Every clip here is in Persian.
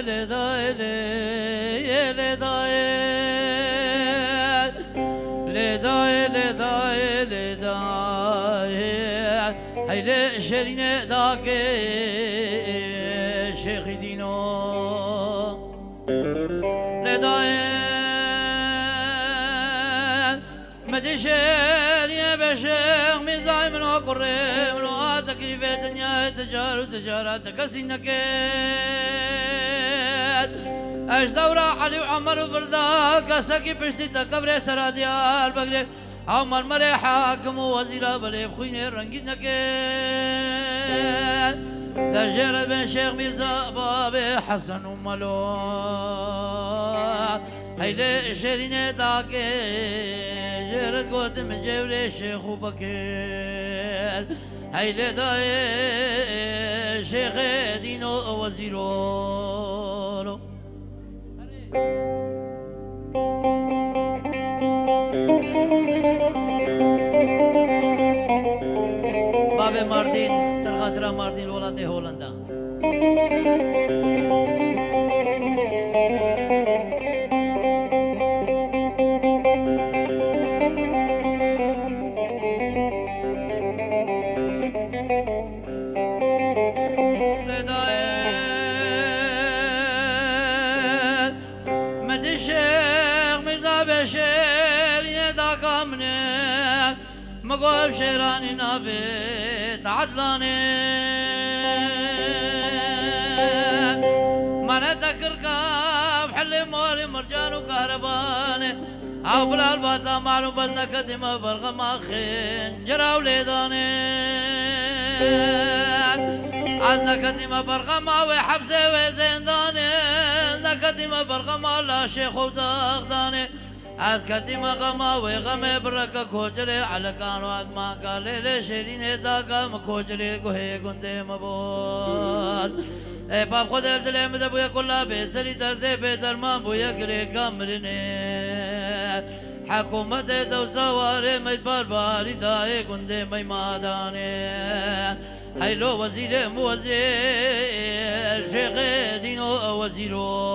لداي لداي لداي لداي لداي هيدا شرينة داك شيخ دينو لداي مدشر يا بشر من زايمن وقري من تكليف الدنيا تجارة كسينك اش دورة علي وعمر وبردا كسكي بشتي تكبر سراديار بقلي عمر مري حاكم ووزير بلي بخويني رنجينك تجارة بن شيخ ميرزا بابي حسن وملو هيدا شرينة داكي جرد قوت من جوري شيخ وبكير هيدا داي شيخ دينو وزيرو بابي ماردين سرغاترا ماردين ولاتي هولندا مقول شيراني نافت عدلاني ما نتذكر كاب حلي موري مرجان وكهرباني او بلا الباتا معلوم بس نكتم برغم اخين جرا وليداني از نكتم برغم وحبسي وزنداني نكتم برغم لا شيخ ودغداني از كتيمة غما وغما بركة كوجري على كانوا ما قال لي شيرين داكا مكوجري كوهي كنتي مبول اي باب خود ابدلي مدبويا كلها بسري دردي بدرمان بويا كري كامريني حكومة دو سواري مجبر باري داي كنتي مي ماداني هيلو وزير موزير شيخ دينو وزيرو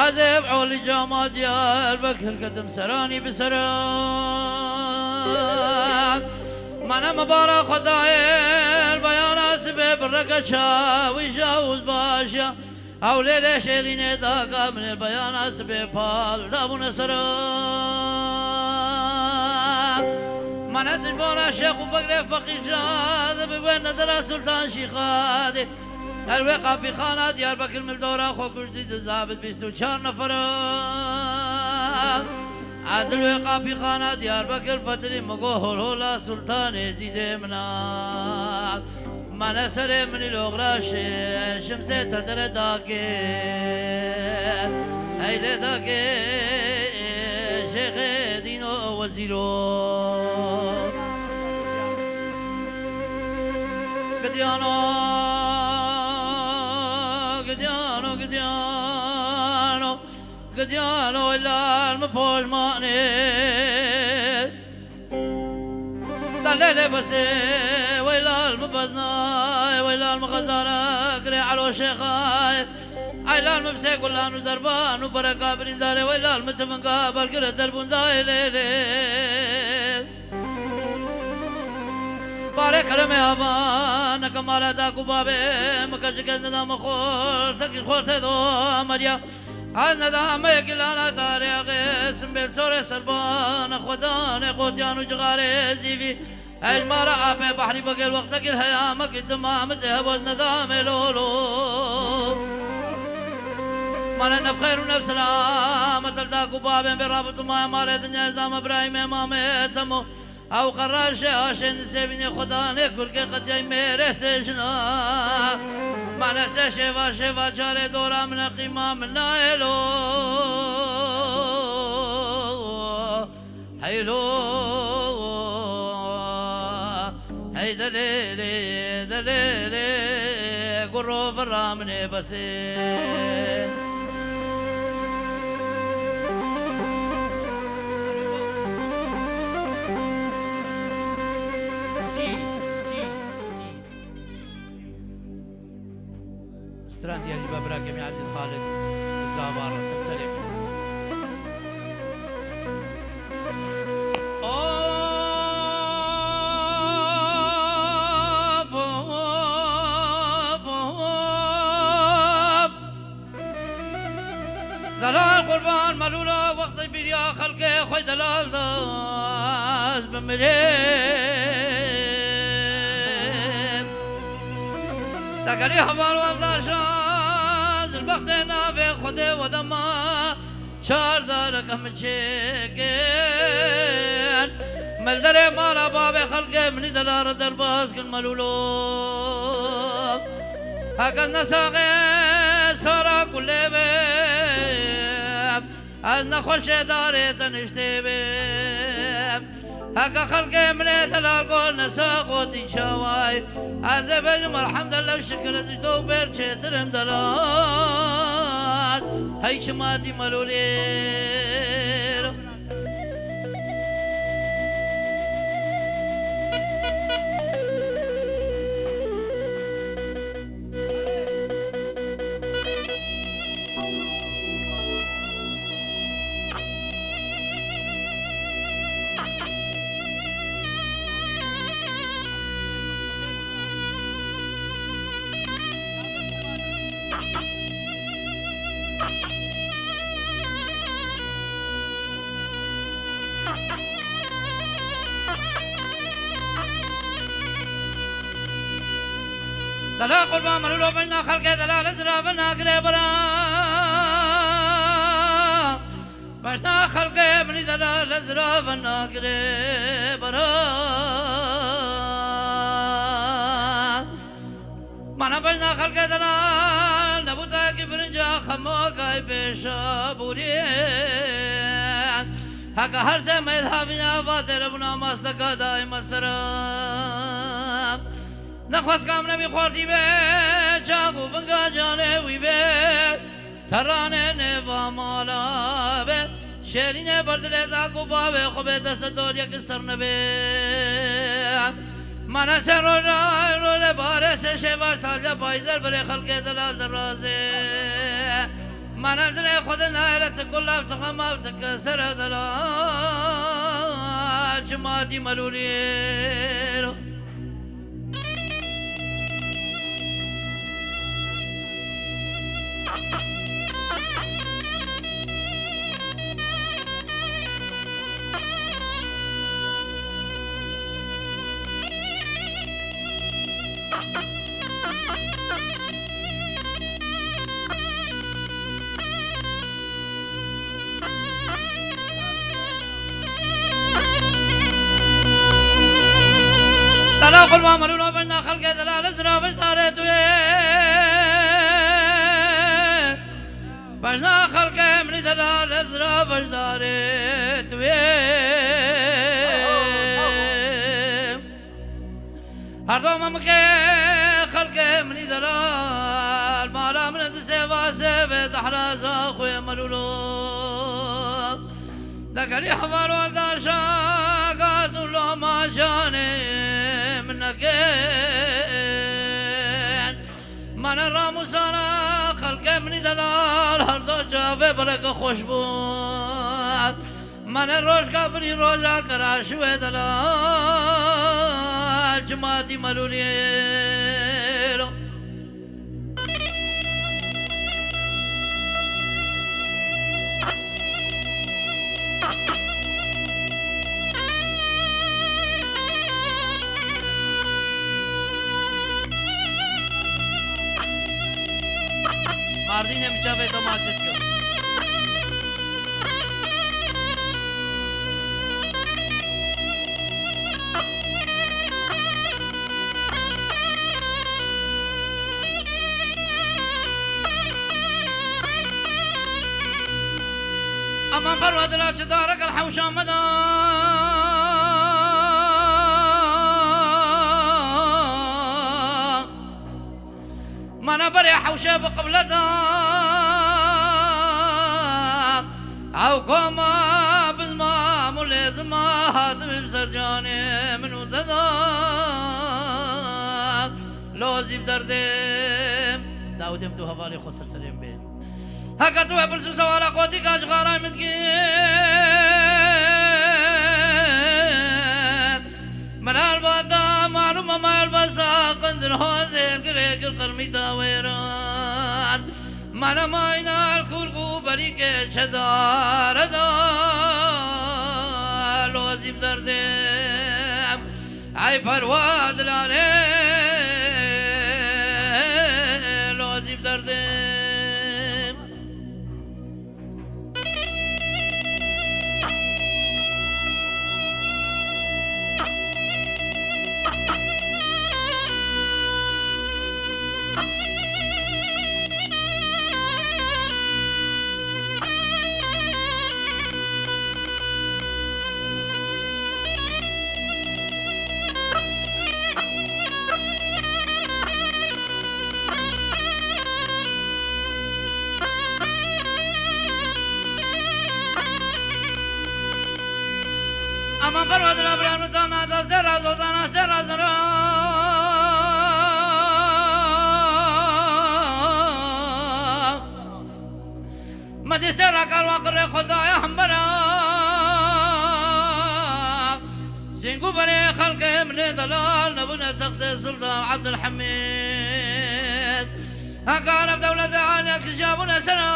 عزب عولي جامع ديار بكر كتم سراني بسران مانا مبارك خداير بيانا سبب الركشة ويجاوز باشا او ليلة شيرين داكا من البيانا سبب فال دابون سران مانا تجبونا شيخ وبقري فقير شاد بوين ندرا سلطان شيخادي الوقا في خانة ديار بكر من الدورة خو كجديد الزابط بيستو 4 نفر عز الوقا في خانة ديار بكر فتري مقوهر هولا سلطان يزيد منا ما نسر من الأغراش شمسة تدر داكي هيدا داكي شيخ دينو وزيرو قديانو قديانو إلا المفوج ماني دلالي بسي ويلا المبزناي ويلا المغزارة قري على شيخاي عيلا المبسي كلانو دربان وبركة برنداري ويلا المتفنقا بالقرى دربون داي ليلي بارك كلمة أبان كمالا داكو بابي مكشك ندام خور تكي خور تدو مريا از ندام يكلانا تاريخ اسم بالسور سربان خدان قوتيان وجغاري زيفي اجمار عافي بحري بقل وقتك الهيامك الدمام تهبوز ندام لولو مانا نبخير ونفس سلام تلتاكو بابي برابط ما مالي دنيا ازدام ابراهيم امامي تمو او قرار شاشن سيبني خدا نكل كي قد جاي ميري سجنا من است شوا شوا چاره دورم نقیما من نایلو هیلو هی دلیلی دلیلی گرو فرامنه بسه استراندي اللي ببراكم يا عبد الخالد الزابارة سلسلة اوف اوف اوف دلال قربان ملولا وقت بيريا خلقي خوي دلال داز بمريم تقري حوال وابداشاز البخت نافي خده ودما چار داركم چكين ملدر مارا باب خلق مني دلار درباز كن ملولو هكذا نساقي سارا كل بيب از نخوش داري تنشتي بيب هكا خلقي من دلال قول نساقوتي شواي از بجم الحمد لله وشكر زيدو بيرچه درم دلال هاي شماتي ملولير دلا قربان ملولو بجنا خلقه دلال ازرافنا قريبرا بجنا خلقه مني دلال ازرافنا قريبرا مانا بجنا خلقه دلال نبوتا كبرنجا خموكاي بيشا بوريان هكا هر سے مذهبنا فاتر بنا مستقا دائم السلام نخواست کام نمی خوردی به جاگو بنگا جانه وی به ترانه نوا مالا به شیرینه بردل داگو باوه خوبه دست دور یک سر نبه من سر رو بارش شواش تالیا پایزر بره خلق دلال درازه من دل خود نایرت کل افتخم افتکسر دلال جماعتی ملولی رو دلا قربان ملولو بجنا خلقه دلال ازرافش داره توی بجنا خلقه منی دلال ازرافش داره توی هر دومم که خلقه منی دلال مالا من دسه واسه و دحرازا خوی ملولو دقلی حوالو الداشا قاسو لو ما جانه منكين من الراموس انا خلق مني دلال هر دو جاوه برك خوشبو من الروش كبري روزا كراشوه دلال جماعتي ملوليرو ماردين مجابه تو ماجد کیو اما فرود لا دارك الحوشة مدى ما انا بري حوشة بقبلتها او كوما بزما ملزما هاتم بسرجاني من وتدا لوزي بدردم داودم تو حوالي خسر سريم بين هكا تو برسو سوارا قوتي كاش غارا متكين من البادا معلومة ما البسا قندر هوزين كريك القرميتا ويران من ماينا الكركو بريك شدار دا لوزي بدردم اي پرواد لانه لوزي بدردم اما پرواز لبرانو تانا دست دراز و زناست دراز را مدست را کاروا کر خدای هم برا سینگو بره خلق من دلال نبونا تخت سلطان عبد الحميد هكارف دولة عالية كجابونا سلام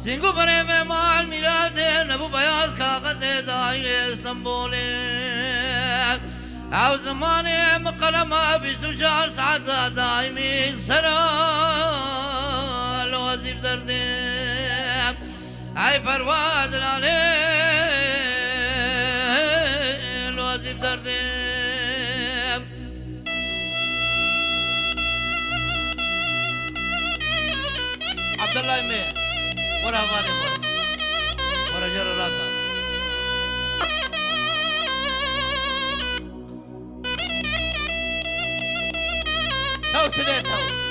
سینگو بره میں مال میراتے نبو بیاس کاغتے دائی اسلامبولے او زمانے مقلمہ بیشتو چار ساعت دائمی سرا لوزیب دردیم ای پرواد لالے لوزیب دردیم عبداللہ میں ورا والے ورا جرا راكا تو سيدي تو